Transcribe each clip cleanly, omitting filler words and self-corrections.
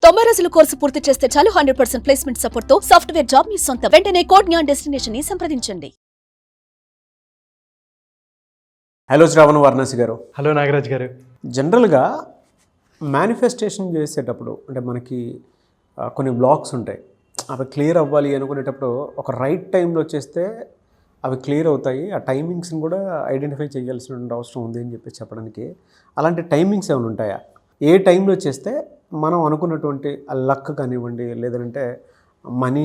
90 రోజుల కోర్సు పూర్తి చేస్తే చాలు 100% ప్లేస్మెంట్ సపోర్ట్ తో సాఫ్ట్వేర్ జాబ్ మీ సొంతం. వెంటనే కోడ్ జ్ఞాన్ డెస్టినేషన్ ని సంప్రదించండి. హలో శ్రావణ వారణాసి గారు. హలో నాగరాజ్ గారు. జనరల్గా మేనిఫెస్టేషన్ చేసేటప్పుడు అంటే మనకి కొన్ని బ్లాక్స్ ఉంటాయి. అవి క్లియర్ అవ్వాలి అనుకునేటప్పుడు ఒక రైట్ టైంలో చేస్తే అవి క్లియర్ అవుతాయి. ఆ టైమింగ్స్ని కూడా ఐడెంటిఫై చేయాల్సిన అవసరం ఉంది అని చెప్పి చెప్పడానికి అలాంటి టైమింగ్స్ ఏమైనా ఉంటాయా? ఏ టైంలో చేస్తే మనం అనుకున్నటువంటి లక్ కానివ్వండి, లేదంటే మనీ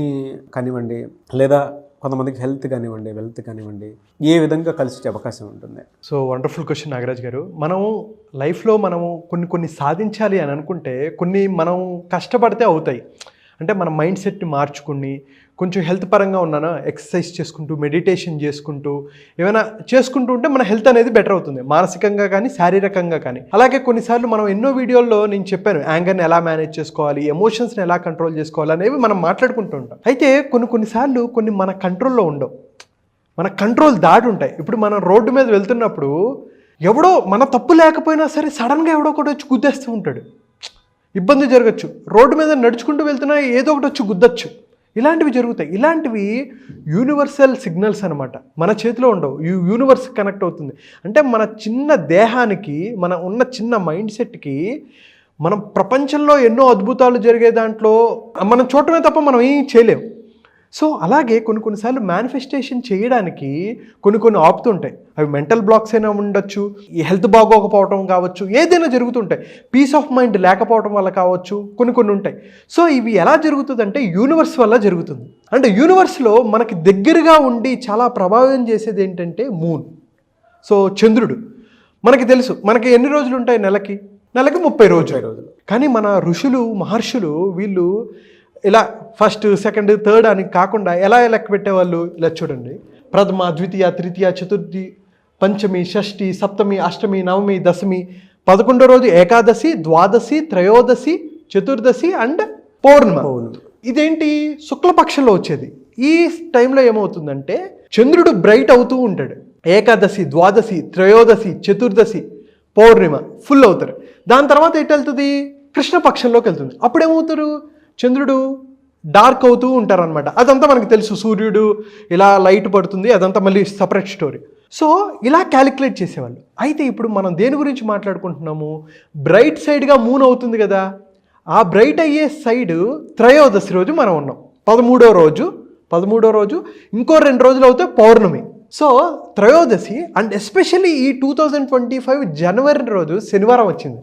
కానివ్వండి, లేదా కొంతమందికి హెల్త్ కానివ్వండి, వెల్త్ కానివ్వండి, ఏ విధంగా కలిసే అవకాశం ఉంటుంది? సో వండర్ఫుల్ క్వశ్చన్ నాగరాజ్ గారు. మనము లైఫ్లో మనము కొన్ని సాధించాలి అని అనుకుంటే కొన్ని మనం కష్టపడితే అవుతాయి. అంటే మన మైండ్ సెట్ని మార్చుకుని కొంచెం హెల్త్ పరంగా ఉన్నానా ఎక్సర్సైజ్ చేసుకుంటూ మెడిటేషన్ చేసుకుంటూ ఏమైనా చేసుకుంటూ ఉంటే మన హెల్త్ అనేది బెటర్ అవుతుంది, మానసికంగా కానీ శారీరకంగా కానీ. అలాగే కొన్నిసార్లు మనం ఎన్నో వీడియోల్లో నేను చెప్పాను యాంగర్ని ఎలా మేనేజ్ చేసుకోవాలి, ఎమోషన్స్ని ఎలా కంట్రోల్ చేసుకోవాలి అనేవి మనం మాట్లాడుకుంటూ ఉంటాం. అయితే కొన్నిసార్లు కొన్ని మన కంట్రోల్లో ఉండవు, మన కంట్రోల్ దాటి ఉంటాయి. ఇప్పుడు మనం రోడ్డు మీద వెళ్తున్నప్పుడు ఎవడో మన తప్పు లేకపోయినా సరే సడన్గా ఎవడో ఒకటి వచ్చి గుద్దేస్తూ ఉంటాడు, ఇబ్బంది జరగచ్చు. రోడ్డు మీద నడుచుకుంటూ వెళ్తున్నా ఏదో ఒకటి వచ్చి గుద్దచ్చు, ఇలాంటివి జరుగుతాయి. ఇలాంటివి యూనివర్సల్ సిగ్నల్స్ అనమాట, మన చేతిలో ఉండవు, యూనివర్స్ కనెక్ట్ అవుతుంది. అంటే మన చిన్న దేహానికి, మన ఉన్న చిన్న మైండ్ సెట్కి మనం ప్రపంచంలో ఎన్నో అద్భుతాలు జరిగే దాంట్లో మనం చూడటమే తప్ప మనం ఏం చేయలేము. సో అలాగే కొన్నిసార్లు మేనిఫెస్టేషన్ చేయడానికి కొన్ని ఆపుతుంటాయి. అవి మెంటల్ బ్లాక్స్ అయినా ఉండొచ్చు, ఈ హెల్త్ బాగోకపోవడం కావచ్చు, ఏదైనా జరుగుతుంటాయి. పీస్ ఆఫ్ మైండ్ లేకపోవడం వల్ల కావచ్చు, కొన్ని ఉంటాయి. సో ఇవి ఎలా జరుగుతుందంటే యూనివర్స్ వల్ల జరుగుతుంది. అంటే యూనివర్స్లో మనకి దగ్గరగా ఉండి చాలా ప్రభావితం చేసేది ఏంటంటే మూన్. సో చంద్రుడు మనకి తెలుసు, మనకి ఎన్ని రోజులు ఉంటాయి నెలకి 30 రోజులు. కానీ మన ఋషులు మహర్షులు వీళ్ళు ఇలా ఫస్ట్ సెకండ్ థర్డ్ అని కాకుండా ఎలా లెక్క పెట్టేవాళ్ళు? ఇలా చూడండి, ప్రథమ ద్వితీయ తృతీయ చతుర్థి పంచమి షష్ఠి సప్తమి అష్టమి నవమి దశమి 11వ రోజు ఏకాదశి ద్వాదశి త్రయోదశి చతుర్దశి అండ్ పౌర్ణమి. ఇదేంటి శుక్లపక్షంలో వచ్చేది. ఈ టైంలో ఏమవుతుందంటే చంద్రుడు బ్రైట్ అవుతూ ఉంటాడు. ఏకాదశి ద్వాదశి త్రయోదశి చతుర్దశి పౌర్ణిమ ఫుల్ అవుతారు. దాని తర్వాత ఎటు వెళ్తుంది? కృష్ణపక్షంలోకి వెళ్తుంది. అప్పుడేమవుతారు? చంద్రుడు డార్క్ అవుతూ ఉంటారనమాట. అదంతా మనకు తెలుసు, సూర్యుడు ఇలా లైట్ పడుతుంది, అదంతా మళ్ళీ సపరేట్ స్టోరీ. సో ఇలా క్యాలిక్యులేట్ చేసేవాళ్ళు. అయితే ఇప్పుడు మనం దేని గురించి మాట్లాడుకుంటున్నాము? బ్రైట్ సైడ్గా మూన్ అవుతుంది కదా, ఆ బ్రైట్ అయ్యే సైడ్ త్రయోదశి రోజు మనం ఉన్నాం. 13వ రోజు ఇంకో 2 రోజులు అవుతే పౌర్ణమి. సో త్రయోదశి అండ్ ఎస్పెషల్లీ ఈ 2025 జనవరి రోజు శనివారం వచ్చింది.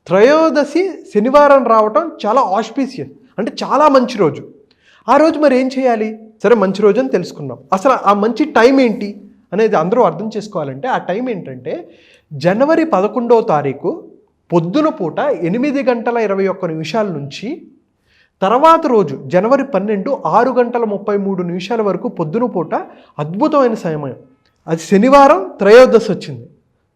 త్రయోదశి శనివారం రావటం చాలా ఆస్పీషియస్, అంటే చాలా మంచి రోజు. ఆ రోజు మరి ఏం చేయాలి? సరే మంచి రోజు అని తెలుసుకున్నాం. అసలు ఆ మంచి టైం ఏంటి అనేది అందరూ అర్థం చేసుకోవాలంటే ఆ టైం ఏంటంటే జనవరి 11వ తారీఖు పొద్దున పూట 8:21 నుంచి తర్వాత రోజు జనవరి 12 6:33 వరకు పొద్దున పూట అద్భుతమైన సమయం. అది శనివారం త్రయోదశి వచ్చింది.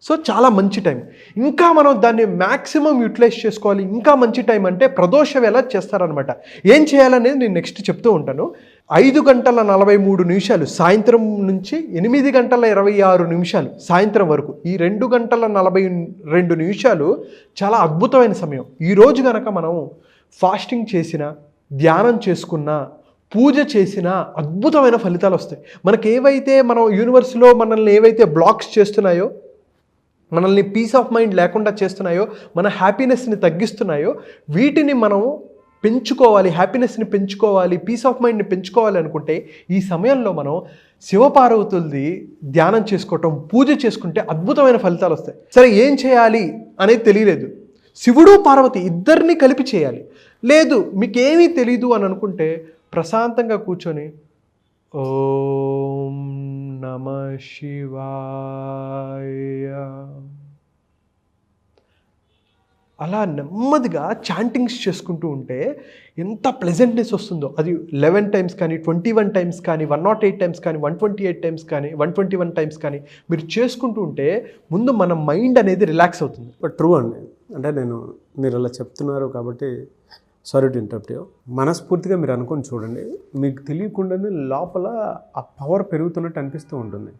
సో చాలా మంచి టైం. ఇంకా మనం దాన్ని మ్యాక్సిమం యూటిలైజ్ చేసుకోవాలి. ఇంకా మంచి టైం అంటే ప్రదోష వేళ చేస్తారనమాట. ఏం చేయాలనేది నేను నెక్స్ట్ చెప్తూ ఉంటాను. 5:43 సాయంత్రం నుంచి 8:26 సాయంత్రం వరకు, ఈ 2:42 చాలా అద్భుతమైన సమయం. ఈరోజు కనుక మనం ఫాస్టింగ్ చేసిన, ధ్యానం చేసుకున్న, పూజ చేసిన అద్భుతమైన ఫలితాలు వస్తాయి. మనకేవైతే మనం యూనివర్స్లో మనల్ని ఏవైతే బ్లాక్స్ చేస్తున్నాయో, మనల్ని పీస్ ఆఫ్ మైండ్ లేకుండా చేస్తున్నాయో, మన హ్యాపీనెస్ని తగ్గిస్తున్నాయో, వీటిని మనం పెంచుకోవాలి, హ్యాపీనెస్ని పెంచుకోవాలి, పీస్ ఆఫ్ మైండ్ని పెంచుకోవాలి అనుకుంటే ఈ సమయంలో మనం శివపార్వతులది ధ్యానం చేసుకోవటం, పూజ చేసుకుంటే అద్భుతమైన ఫలితాలు వస్తాయి. సరే ఏం చేయాలి అనేది తెలియలేదు, శివుడు పార్వతి ఇద్దరిని కలిపి చేయాలి. లేదు మీకేమీ తెలీదు అని అనుకుంటే ప్రశాంతంగా కూర్చొని ఓం నమః శివాయ అలా నెమ్మదిగా చాంటింగ్స్ చేసుకుంటూ ఉంటే ఎంత ప్లెజెంట్నెస్ వస్తుందో. అది 11 టైమ్స్ కానీ, 21 టైమ్స్ కానీ, 108 టైమ్స్ కానీ, 128 టైమ్స్ కానీ, 121 టైమ్స్ కానీ మీరు చేసుకుంటూ ఉంటే ముందు మన మైండ్ అనేది రిలాక్స్ అవుతుంది. బట్ ట్రూ అండి. అంటే మీరు అలా చెప్తున్నారు కాబట్టి సారీ టు ఇంటరప్ట్ యూ. మనస్ఫూర్తిగా మీరు అనుకొని చూడండి, మీకు తెలియకుండానే లోపల ఆ పవర్ పెరుగుతున్నట్టు అనిపిస్తూ ఉంటుంది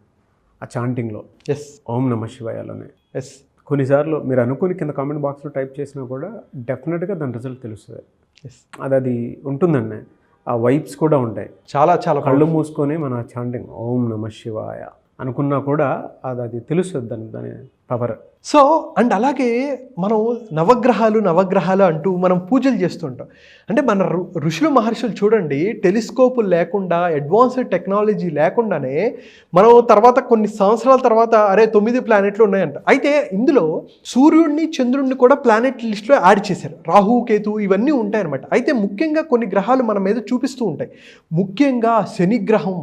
ఆ చాంటింగ్లో. ఎస్, ఓం నమః శివాయలోనే. ఎస్, కొన్నిసార్లు మీరు అనుకుని కింద కామెంట్ బాక్స్లో టైప్ చేసినా కూడా డెఫినెట్గా దాని రిజల్ట్ తెలుస్తుంది. అది ఉంటుందండి. ఆ వైబ్స్ కూడా ఉంటాయి. చాలా చాలా కళ్ళు మూసుకొని మన చాంటింగ్ ఓం నమ శివాయ అనుకున్నా కూడా అది తెలుస్తుంది దాని పవర్. సో అండ్ అలాగే మనం నవగ్రహాలు అంటూ మనం పూజలు చేస్తుంటాం. అంటే మన ఋషులు మహర్షులు చూడండి, టెలిస్కోపులు లేకుండా, అడ్వాన్స్డ్ టెక్నాలజీ లేకుండానే మనం తర్వాత కొన్ని సంవత్సరాల తర్వాత 9 ప్లానెట్లు ఉన్నాయంట. అయితే ఇందులో సూర్యుడిని చంద్రుడిని కూడా ప్లానెట్ లిస్ట్లో యాడ్ చేశారు. రాహు కేతు ఇవన్నీ ఉంటాయన్నమాట. అయితే ముఖ్యంగా కొన్ని గ్రహాలు మన మీద చూపిస్తూ ఉంటాయి. ముఖ్యంగా శని గ్రహం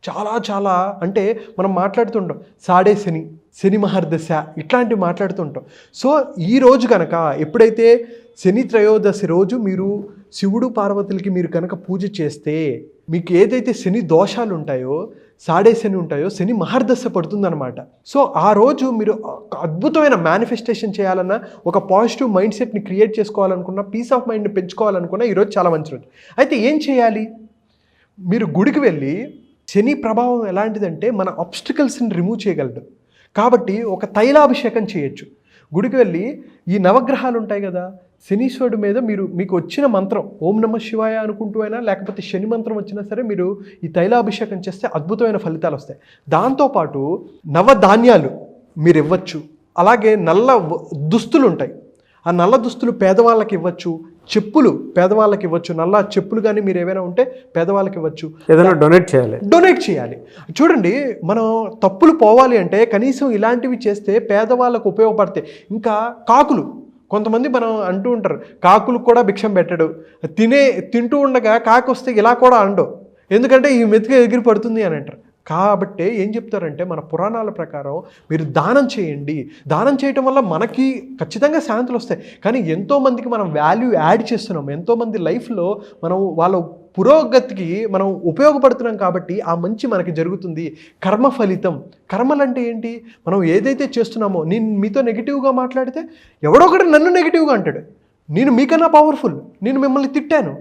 చాలా అంటే మనం మాట్లాడుతుంటాం సాడే శని మహర్దశ ఇట్లాంటివి మాట్లాడుతుంటాం. సో ఈ రోజు కనుక ఎప్పుడైతే శని త్రయోదశి రోజు మీరు శివుడు పార్వతులకి మీరు కనుక పూజ చేస్తే మీకు ఏదైతే శని దోషాలు ఉంటాయో, సాడే శని ఉంటాయో, శని మహర్దశ పడుతుందన్నమాట. సో ఆ రోజు మీరు అద్భుతమైన మేనిఫెస్టేషన్ చేయాలన్నా, ఒక పాజిటివ్ మైండ్ సెట్ని క్రియేట్ చేసుకోవాలనుకున్నా, పీస్ ఆఫ్ మైండ్ని పెంచుకోవాలనుకున్నా ఈరోజు చాలా మంచి రోజు. అయితే ఏం చేయాలి? మీరు గుడికి వెళ్ళి, శని ప్రభావం ఎలాంటిదంటే మన ఆబ్స్టికల్స్ని రిమూవ్ చేయగలడు. కాబట్టి ఒక తైలాభిషేకం చేయొచ్చు. గుడికి వెళ్ళి ఈ నవగ్రహాలు ఉంటాయి కదా, శనీశ్వరుడి మీద మీకు వచ్చిన మంత్రం ఓం నమ శివాయ అనుకుంటూ అయినా, లేకపోతే శని మంత్రం వచ్చినా సరే మీరు ఈ తైలాభిషేకం చేస్తే అద్భుతమైన ఫలితాలు వస్తాయి. దాంతోపాటు నవధాన్యాలు మీరు ఇవ్వచ్చు. అలాగే నల్ల దుస్తులు ఉంటాయి, ఆ నల్ల దుస్తులు పేదవాళ్ళకి ఇవ్వచ్చు. చెప్పులు పేదవాళ్ళకి ఇవ్వచ్చు. నల్ల చెప్పులు కానీ మీరు ఏమైనా ఉంటే పేదవాళ్ళకి ఇవ్వచ్చు. ఏదైనా డొనేట్ చేయాలి. చూడండి, మనం తప్పులు పోవాలి అంటే కనీసం ఇలాంటివి చేస్తే పేదవాళ్ళకు ఉపయోగపడతాయి. ఇంకా కాకులు, కొంతమంది మనం అంటూ ఉంటారు కాకులు కూడా భిక్షం పెట్టడు, తింటూ ఉండగా కాకి వస్తే ఇలా కూడా అండవు, ఎందుకంటే ఈ మెతుక ఎగిరి పడుతుంది అని అంటారు. కాబట్టి ఏం చెప్తారంటే మన పురాణాల ప్రకారం మీరు దానం చేయండి. దానం చేయటం వల్ల మనకి ఖచ్చితంగా శాంతులు వస్తాయి. కానీ ఎంతోమందికి మనం వాల్యూ యాడ్ చేస్తున్నాం, ఎంతోమంది లైఫ్లో మనం వాళ్ళ పురోగతికి మనం ఉపయోగపడుతున్నాం. కాబట్టి ఆ మంచి మనకి జరుగుతుంది. కర్మ ఫలితం. కర్మలు అంటే ఏంటి? మనం ఏదైతే చేస్తున్నామో, నేను మీతో నెగిటివ్గా మాట్లాడితే ఎవడో ఒకటి నన్ను నెగిటివ్గా అంటాడు. నేను మీకన్నా పవర్ఫుల్, నేను మిమ్మల్ని తిట్టాను,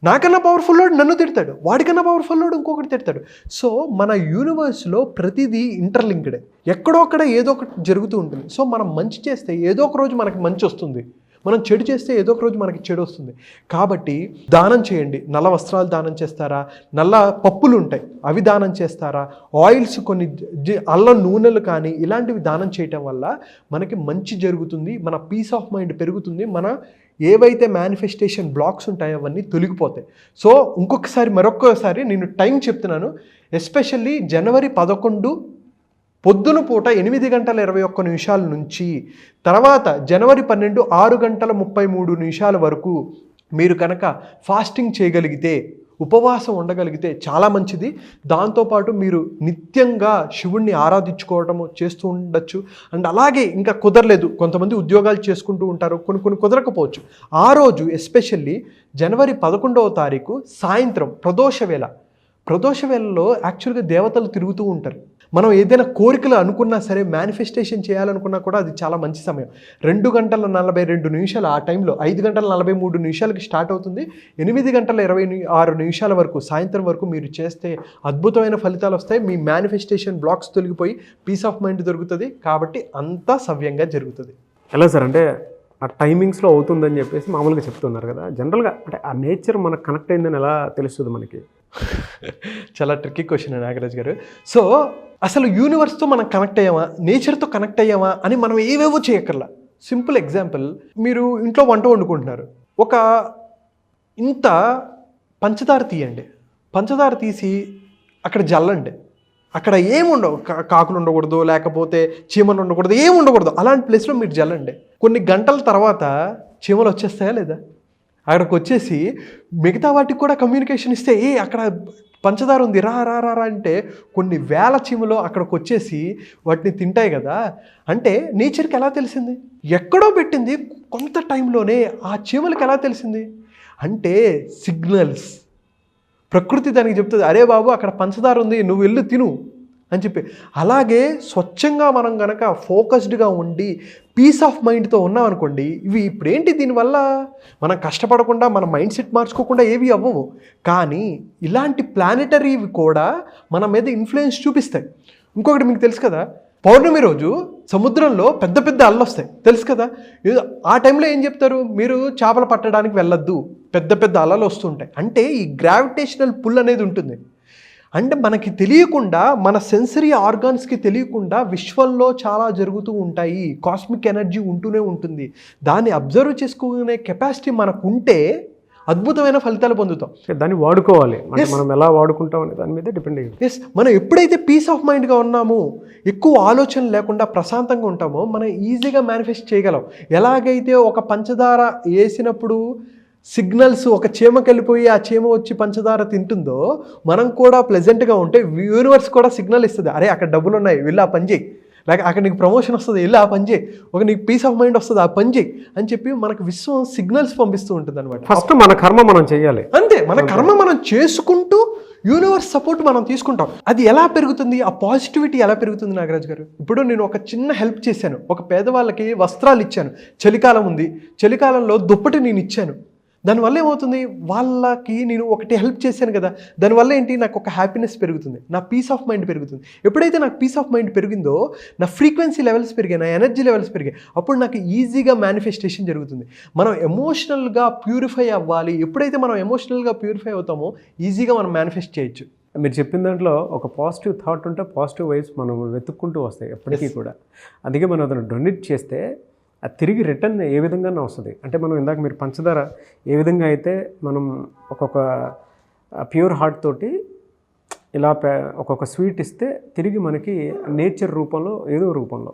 నాకన్నా పవర్ఫుల్ వాడు నన్ను తిడతాడు, వాడికన్నా పవర్ఫుల్ వాడు ఇంకొకటి తిడతాడు. సో మన యూనివర్స్లో ప్రతిదీ ఇంటర్లింక్డ్. ఎక్కడో అక్కడ ఏదో ఒకటి జరుగుతూ ఉంటుంది. సో మనం మంచి చేస్తే ఏదో ఒక రోజు మనకి మంచి వస్తుంది, మనం చెడు చేస్తే ఏదో ఒక రోజు మనకి చెడు వస్తుంది. కాబట్టి దానం చేయండి. నల్ల వస్త్రాలు దానం చేస్తారా? నల్ల పప్పులు ఉంటాయి అవి దానం చేస్తారా? ఆయిల్స్ కొన్ని అల్లం నూనెలు కానీ ఇలాంటివి దానం చేయటం వల్ల మనకి మంచి జరుగుతుంది. మన పీస్ ఆఫ్ మైండ్ పెరుగుతుంది. మన ఏవైతే మేనిఫెస్టేషన్ బ్లాక్స్ ఉంటాయో అవన్నీ తొలగిపోతాయి. సో మరొక్కసారి నేను టైం చెప్తున్నాను. ఎస్పెషల్లీ జనవరి 11 పొద్దున పూట 8:21 నుంచి తర్వాత జనవరి 12 6:33 వరకు మీరు కనుక ఫాస్టింగ్ చేయగలిగితే, ఉపవాసం ఉండగలిగితే చాలా మంచిది. దాంతోపాటు మీరు నిత్యంగా శివుణ్ణి ఆరాధించుకోవటము చేస్తూ ఉండొచ్చు. అండ్ అలాగే ఇంకా కుదరలేదు, కొంతమంది ఉద్యోగాలు చేసుకుంటూ ఉంటారు, కొన్ని కుదరకపోవచ్చు. ఆ రోజు ఎస్పెషల్లీ జనవరి 11వ తారీఖు సాయంత్రం ప్రదోష వేళలో యాక్చువల్గా దేవతలు తిరుగుతూ ఉంటారు. మనం ఏదైనా కోరికలు అనుకున్నా సరే, మేనిఫెస్టేషన్ చేయాలనుకున్నా కూడా అది చాలా మంచి సమయం. 2:42 ఆ టైంలో 5:43 స్టార్ట్ అవుతుంది. 8:26 వరకు సాయంత్రం వరకు మీరు చేస్తే అద్భుతమైన ఫలితాలు వస్తాయి. మీ మేనిఫెస్టేషన్ బ్లాక్స్ తొలగిపోయి పీస్ ఆఫ్ మైండ్ దొరుకుతుంది. కాబట్టి అంతా సవ్యంగా జరుగుతుంది. ఎలా సార్ అంటే ఆ టైమింగ్స్లో అవుతుందని చెప్పేసి మామూలుగా చెప్తున్నారు కదా, జనరల్గా అంటే ఆ నేచర్ మనకు కనెక్ట్ అయిందని ఎలా తెలుస్తుంది మనకి? చాలా ట్రిక్కీ క్వశ్చన్ నాగరాజ్ గారు. సో అసలు యూనివర్స్తో మనం కనెక్ట్ అయ్యామా, నేచర్తో కనెక్ట్ అయ్యామా అని మనం ఏవేవో చేయక్కర్లా. సింపుల్ ఎగ్జాంపుల్, మీరు ఇంట్లో వంట వండుకుంటున్నారు, ఇంత పంచదార తీయండి, పంచదార తీసి అక్కడ జల్లండి. అక్కడ ఏముండవు, కాకులు ఉండకూడదు, లేకపోతే చీమలు ఉండకూడదు, ఏమి ఉండకూడదు. అలాంటి ప్లేస్లో మీరు జల్లండి. కొన్ని గంటల తర్వాత చీమలు వచ్చేస్తాయా లేదా? అక్కడికి వచ్చేసి మిగతా వాటికి కూడా కమ్యూనికేషన్ ఇస్తే, అక్కడ పంచదార ఉంది, రా రా రా అంటే కొన్ని వేల చీమలు అక్కడికి వచ్చేసి వాటిని తింటాయి కదా. అంటే నేచర్కి ఎలా తెలిసింది? ఎక్కడో పెట్టింది కొంత టైంలోనే ఆ చీమలకి ఎలా తెలిసింది? అంటే సిగ్నల్స్. ప్రకృతి దానికి చెప్తుంది, అరే బాబు అక్కడ పంచదార ఉంది, నువ్వు వెళ్ళు తిను అని చెప్పి. అలాగే స్వచ్ఛంగా మనం కనుక ఫోకస్డ్గా ఉండి పీస్ ఆఫ్ మైండ్తో ఉన్నాం అనుకోండి, ఇప్పుడేంటి దీనివల్ల మనం కష్టపడకుండా మన మైండ్ సెట్ మార్చుకోకుండా ఏవి అవ్వవు. కానీ ఇలాంటి ప్లానెటరీవి కూడా మన మీద ఇన్ఫ్లుయెన్స్ చూపిస్తాయి. ఇంకొకటి మీకు తెలుసు కదా, పౌర్ణమి రోజు సముద్రంలో పెద్ద పెద్ద అలలు వస్తాయి, తెలుసు కదా. ఆ టైంలో ఏం చెప్తారు, మీరు చేపలు పట్టడానికి వెళ్ళొద్దు, పెద్ద పెద్ద అలలు వస్తుంటాయి. అంటే ఈ గ్రావిటేషనల్ పుల్ అనేది ఉంటుంది. అంటే మనకి తెలియకుండా, మన సెన్సరీ ఆర్గాన్స్కి తెలియకుండా విశ్వంలో చాలా జరుగుతూ ఉంటాయి, కాస్మిక్ ఎనర్జీ ఉంటూనే ఉంటుంది. దాన్ని అబ్జర్వ్ చేసుకునే కెపాసిటీ మనకు ఉంటే అద్భుతమైన ఫలితాలు పొందుతాం. దాన్ని వాడుకోవాలి, అంటే మనం ఎలా వాడుకుంటాం అనే దాని మీద డిపెండ్ అయ్యింది. ఎస్, మనం ఎప్పుడైతే పీస్ ఆఫ్ మైండ్గా ఉన్నామో, ఎక్కువ ఆలోచన లేకుండా ప్రశాంతంగా ఉంటామో, మనం ఈజీగా మేనిఫెస్ట్ చేయగలం. ఎలాగైతే ఒక పంచదార వేసినప్పుడు సిగ్నల్స్ ఒక చీమకి వెళ్ళిపోయి ఆ చీమ వచ్చి పంచదార తింటుందో, మనం కూడా ప్లెజెంట్గా ఉంటే యూనివర్స్ కూడా సిగ్నల్ ఇస్తుంది, అరే అక్కడ డబ్బులు ఉన్నాయి వెళ్ళి ఆ పని చేయి, లేక అక్కడ నీకు ప్రమోషన్ వస్తుంది వెళ్ళి ఆ పని చేయి, ఒక నీకు పీస్ ఆఫ్ మైండ్ వస్తుంది ఆ పని చేయి అని చెప్పి మనకు విశ్వం సిగ్నల్స్ పంపిస్తూ ఉంటుంది అనమాట. ఫస్ట్ మన కర్మ మనం చేయాలి, అంతే. మన కర్మ మనం చేసుకుంటూ యూనివర్స్ సపోర్ట్ మనం తీసుకుంటాం. అది ఎలా పెరుగుతుంది, ఆ పాజిటివిటీ ఎలా పెరుగుతుంది నాగరాజ్ గారు? ఇప్పుడు నేను ఒక చిన్న హెల్ప్ చేశాను, ఒక పేదవాళ్ళకి వస్త్రాలు ఇచ్చాను, చలికాలం ఉంది, చలికాలంలో దుప్పటి నేను ఇచ్చాను. దానివల్ల ఏమవుతుంది, వాళ్ళకి నేను ఒకటి హెల్ప్ చేశాను కదా, దానివల్ల ఏంటి, నాకు ఒక హ్యాపీనెస్ పెరుగుతుంది, నా పీస్ ఆఫ్ మైండ్ పెరుగుతుంది. ఎప్పుడైతే నాకు పీస్ ఆఫ్ మైండ్ పెరిగిందో, నా ఫ్రీక్వెన్సీ లెవెల్స్ పెరిగాయి, నా ఎనర్జీ లెవెల్స్ పెరిగాయి, అప్పుడు నాకు ఈజీగా మేనిఫెస్టేషన్ జరుగుతుంది. మనం ఎమోషనల్గా ప్యూరిఫై అవ్వాలి. ఎప్పుడైతే మనం ఎమోషనల్గా ప్యూరిఫై అవుతామో ఈజీగా మనం మేనిఫెస్ట్ చేయొచ్చు. మీరు చెప్పిన దాంట్లో ఒక పాజిటివ్ థాట్ ఉంటే పాజిటివ్ వైబ్స్ మనం వెతుక్కుంటూ వస్తాయి ఎప్పటికీ కూడా. అందుకే మనం అతను డొనేట్ చేస్తే అది తిరిగి రిటర్న్ ఏ విధంగా వస్తుంది. అంటే మనం ఇందాక మీరు పంచదార ఏ విధంగా అయితే మనం ఒక్కొక్క ప్యూర్ హార్ట్ తోటి ఇలా ఒక్కొక్క స్వీట్ ఇస్తే తిరిగి మనకి నేచర్ రూపంలో ఏదో రూపంలో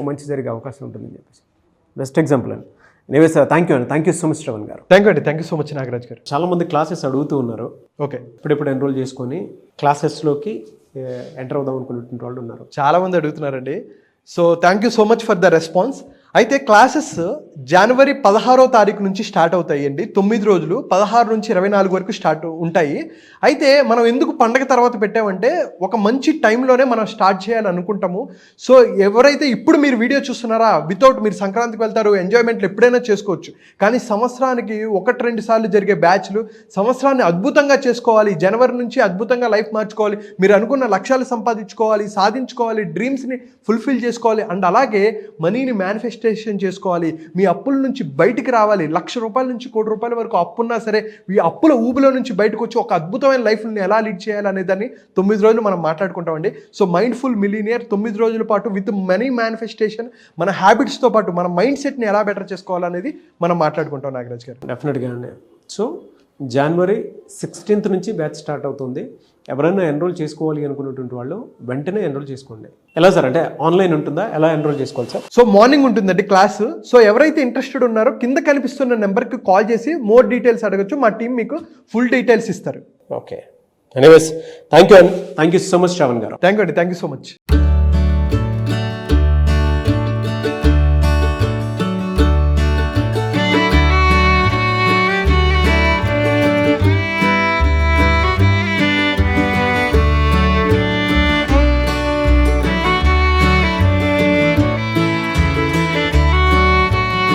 మంచి జరిగే అవకాశం ఉంటుందని చెప్పేసి బెస్ట్ ఎగ్జాంపుల్ అండి. Anyway sir, thank you so much Shravan garu. Thank you so much Nagaraj garu. చాలామంది క్లాసెస్ అడుగుతూ ఉన్నారు. ఓకే, ఇప్పుడెప్పుడు ఎన్రోల్ చేసుకొని క్లాసెస్లోకి ఎంటర్ అవుదాం అనుకునేటువంటి వాళ్ళు ఉన్నారు. చాలామంది అడుగుతున్నారండి. So thank you so much for the response. అయితే క్లాసెస్ జనవరి 16వ తారీఖు నుంచి స్టార్ట్ అవుతాయి అండి. 9 రోజులు 16 నుంచి 24 వరకు స్టార్ట్ ఉంటాయి. అయితే మనం ఎందుకు పండగ తర్వాత పెట్టామంటే, ఒక మంచి టైంలోనే మనం స్టార్ట్ చేయాలని అనుకుంటాము. సో ఎవరైతే ఇప్పుడు మీరు వీడియో చూస్తున్నారా, వితౌట్ మీరు సంక్రాంతికి వెళ్తారు, ఎంజాయ్మెంట్లు ఎప్పుడైనా చేసుకోవచ్చు. కానీ సంవత్సరానికి 1-2 సార్లు జరిగే బ్యాచ్లు, సంవత్సరాన్ని అద్భుతంగా చేసుకోవాలి, జనవరి నుంచి అద్భుతంగా లైఫ్ మార్చుకోవాలి, మీరు అనుకున్న లక్ష్యాలు సంపాదించుకోవాలి, సాధించుకోవాలి, డ్రీమ్స్ని ఫుల్ఫిల్ చేసుకోవాలి, అండ్ అలాగే మనీని మేనిఫెస్టేషన్ చేసుకోవాలి, మీ అప్పుల నుంచి బయటికి రావాలి. ₹1,00,000 నుంచి ₹1,00,00,000 వరకు అప్పున్నా సరే ఈ అప్పుల ఊబిలో నుంచి బయటకు వచ్చి ఒక అద్భుతమైన లైఫ్ని ఎలా లీడ్ చేయాలి అనే దాన్ని 9 రోజులు మనం మాట్లాడుకుంటామండి. సో మైండ్ఫుల్ మిలీనియర్ 9 రోజుల పాటు విత్ మనీ మేనిఫెస్టేషన్, మన హ్యాబిట్స్తో పాటు మన మైండ్ సెట్ని ఎలా బెటర్ చేసుకోవాలనేది మనం మాట్లాడుకుంటాం నాగరాజ్ గారు. డెఫినెట్గా అండి. సో జనవరి 16th నుంచి బ్యాచ్ స్టార్ట్ అవుతుంది. ఎవరైనా ఎన్రోల్ చేసుకోవాలి అనుకున్నటువంటి వాళ్ళు వెంటనే ఎన్రోల్ చేసుకోండి. ఎలా సార్, అంటే ఆన్లైన్ ఉంటుందా, ఎలా ఎన్రోల్ చేసుకోవాలి సార్? సో మార్నింగ్ ఉంటుందండి క్లాస్. సో ఎవరైతే ఇంట్రెస్టెడ్ ఉన్నారో కింద కనిపిస్తున్న నెంబర్కి కాల్ చేసి మోర్ డీటెయిల్స్ అడగచ్చు, మా టీం మీకు ఫుల్ డీటెయిల్స్ ఇస్తారు. Okay, anyways thank you so much Shravan garu. Thank you so much.